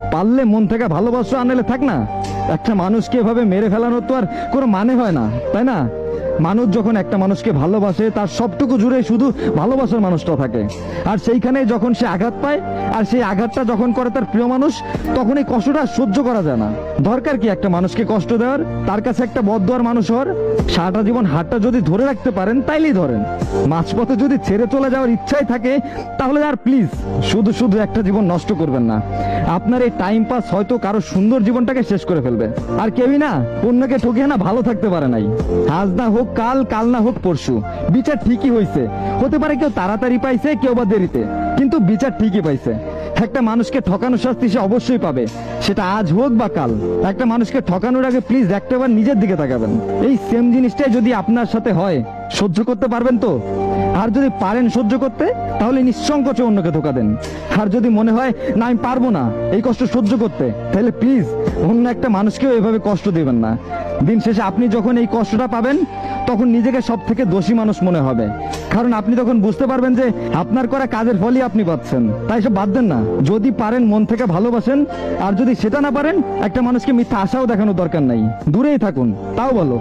পারলে মন থেকে ভালোবাসা আনলে থাক না। একটা মানুষকে এভাবে মেরে ফেলানোর তো আর কোনো মানে হয় না, তাই না? মানুষ যখন একটা মানুষকে ভালোবাসে তার সবটুকু জুড়ে শুধু ভালোবাসার মানুষটা থাকে, আর সেইখানে যখন সে আঘাত পায় আর সেই আঘাতটা যখন করে তার প্রিয় মানুষ, তখন এই কষ্টটা সহ্য করা যায় না। দরকার কি একটা মানুষকে কষ্ট দেওয়ার, তার কাছে একটা বদদোয়ার মানুষ হওয়ার? সারাটা জীবন হাতটা যদি ধরে রাখতে পারেন তাইলেই ধরেন। মাঝপথে যদি ছেড়ে চলে যাওয়ার ইচ্ছাই থাকে তাহলে আর প্লিজ শুধু শুধু একটা জীবন নষ্ট করবেন না। আপনার এই টাইম পাস হয়তো কারো সুন্দর জীবনটাকে শেষ করে ফেলবে। আর কেউই না অন্যকে ঠকিয়ে না ভালো থাকতে পারে নাই। আজ না হোক কাল, কাল না হোক পরশু, বিচার ঠিকই হয়েছে। হতে পারে কেউ তাড়াতাড়ি পাইছে, কেউ বা দেরিতে, কিন্তু বিচার ঠিকই পাইছে। একটা মানুষকে ঠকানোর শাস্তি সে অবশ্যই পাবে, সেটা আজ হোক বা কাল। একটা মানুষকে ঠকানোর আগে প্লিজ একটাবার নিজের দিকে তাকাবেন। এই সেম জিনিসটাই যদি আপনার সাথে হয়, সহ্য করতে পারবেন তো? আর যদি পারেন সহ্য করতে, তাহলে নিঃসংকোচে অন্যকে ধোকা দেন। আর যদি মনে হয় না আমি পারবো না এই কষ্ট সহ্য করতে, তাহলে প্লিজ অন্য একটা মানুষকেও এভাবে কষ্ট দিবেন না। দিন শেষে আপনি যখন এই কষ্টটা পাবেন, তখন নিজেকে সব থেকে দোষী মানুষ মনে হবে। কারণ আপনি তখন বুঝতে পারবেন যে আপনার করা কাজের ফলই আপনি পাচ্ছেন। তাই সব বাদ দেন না। যদি পারেন মন থেকে ভালোবাসেন, আর যদি সেটা না পারেন, একটা মানুষকে মিথ্যা আশাও দেখানোর দরকার নাই, দূরেই থাকুন, তাও বলো।